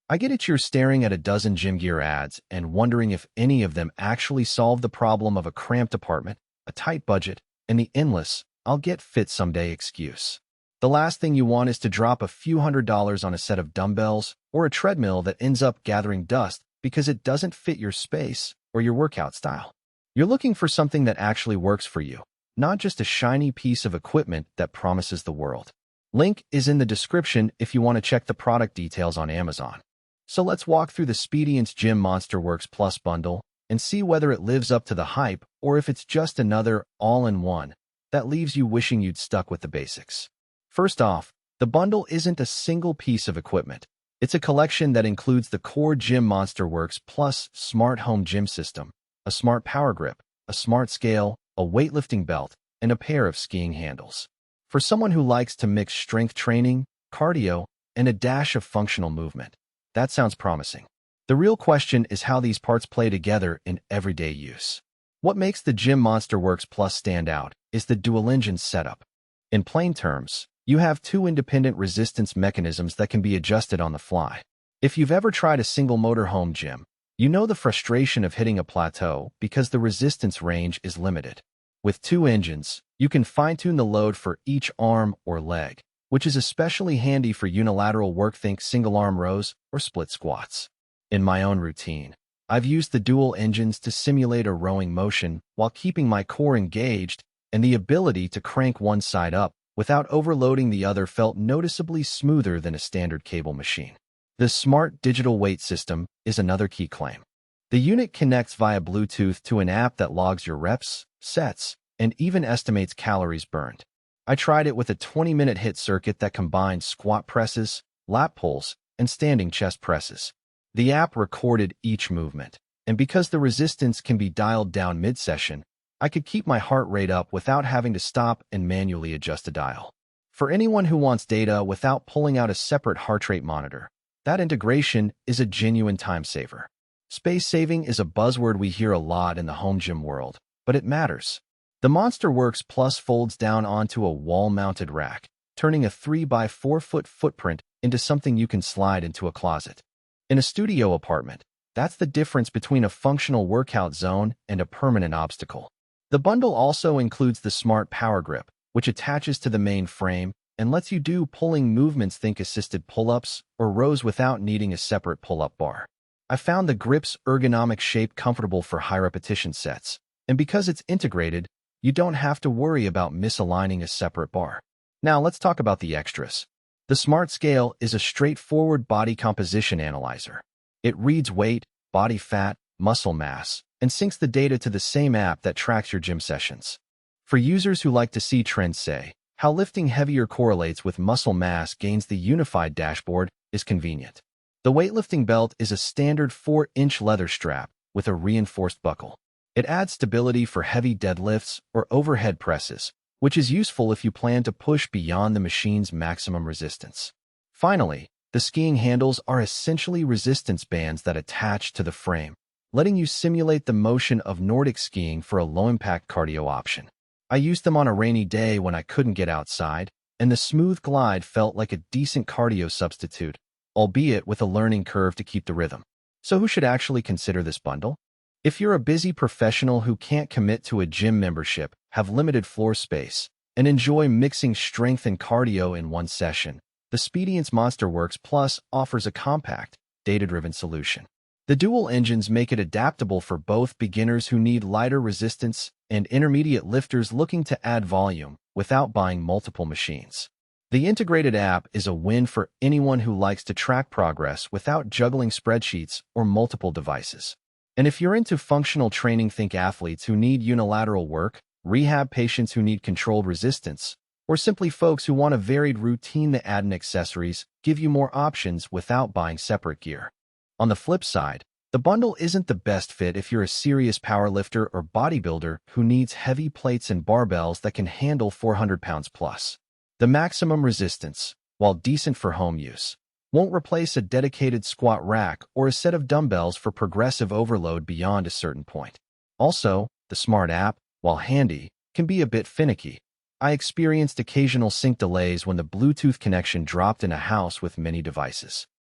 I get it, you're staring at a dozen gym gear ads and wondering if any of them actually solve the problem of a cramped apartment, a tight budget, and the endless "I'll get fit someday" excuse. The last thing you want is to drop a few $100s on a set of dumbbells or a treadmill that ends up gathering dust because it doesn't fit your space or your workout style. You're looking for something that actually works for you, not just a shiny piece of equipment that promises the world. Link is in the description if you want to check the product details on Amazon. So let's walk through the Speediance Gym MonsterWorks Plus bundle and see whether it lives up to the hype or if it's just another all-in-one that leaves you wishing you'd stuck with the basics. First off, the bundle isn't a single piece of equipment. It's a collection that includes the core Gym MonsterWorks Plus smart home gym system, a smart PowerGrip, a smart scale, a weightlifting belt, and a pair of skiing handles. For someone who likes to mix strength training, cardio, and a dash of functional movement, that sounds promising. The real question is how these parts play together in everyday use. What makes the Gym MonsterWorks Plus stand out is the dual-engine setup. In plain terms, you have two independent resistance mechanisms that can be adjusted on the fly. If you've ever tried a single-motor home gym, you know the frustration of hitting a plateau because the resistance range is limited. With two engines, you can fine-tune the load for each arm or leg, which is especially handy for unilateral work, think single-arm rows or split squats. In my own routine, I've used the dual engines to simulate a rowing motion while keeping my core engaged, and the ability to crank one side up without overloading the other felt noticeably smoother than a standard cable machine. The smart digital weight system is another key claim. The unit connects via Bluetooth to an app that logs your reps, sets, and even estimates calories burned. I tried it with a 20-minute HIIT circuit that combined squat presses, lat pulls, and standing chest presses. The app recorded each movement, and because the resistance can be dialed down mid-session, I could keep my heart rate up without having to stop and manually adjust a dial. For anyone who wants data without pulling out a separate heart rate monitor, that integration is a genuine time saver. Space saving is a buzzword we hear a lot in the home gym world, but it matters. The MonsterWorks Plus folds down onto a wall-mounted rack, turning a 3x4-foot footprint into something you can slide into a closet. In a studio apartment, that's the difference between a functional workout zone and a permanent obstacle. The bundle also includes the smart PowerGrip, which attaches to the main frame and lets you do pulling movements, think assisted pull-ups or rows, without needing a separate pull-up bar. I found the grip's ergonomic shape comfortable for high-repetition sets, and because it's integrated, you don't have to worry about misaligning a separate bar. Now let's talk about the extras. The Smart Scale is a straightforward body composition analyzer. It reads weight, body fat, muscle mass, and syncs the data to the same app that tracks your gym sessions. For users who like to see trends, say how lifting heavier correlates with muscle mass gains, the unified dashboard is convenient. The weightlifting belt is a standard 4-inch leather strap with a reinforced buckle. It adds stability for heavy deadlifts or overhead presses, which is useful if you plan to push beyond the machine's maximum resistance. Finally, the skiing handles are essentially resistance bands that attach to the frame, letting you simulate the motion of Nordic skiing for a low-impact cardio option. I used them on a rainy day when I couldn't get outside, and the smooth glide felt like a decent cardio substitute, albeit with a learning curve to keep the rhythm. So who should actually consider this bundle? If you're a busy professional who can't commit to a gym membership, have limited floor space, and enjoy mixing strength and cardio in one session, the Speediance MonsterWorks Plus offers a compact, data-driven solution. The dual engines make it adaptable for both beginners who need lighter resistance and intermediate lifters looking to add volume without buying multiple machines. The integrated app is a win for anyone who likes to track progress without juggling spreadsheets or multiple devices. And if you're into functional training, think athletes who need unilateral work, rehab patients who need controlled resistance, or simply folks who want a varied routine, the add-in accessories give you more options without buying separate gear. On the flip side, the bundle isn't the best fit if you're a serious powerlifter or bodybuilder who needs heavy plates and barbells that can handle 400 pounds plus. The maximum resistance, while decent for home use, won't replace a dedicated squat rack or a set of dumbbells for progressive overload beyond a certain point. Also, the Smart app, while handy, can be a bit finicky. I experienced occasional sync delays when the Bluetooth connection dropped in a house with many devices.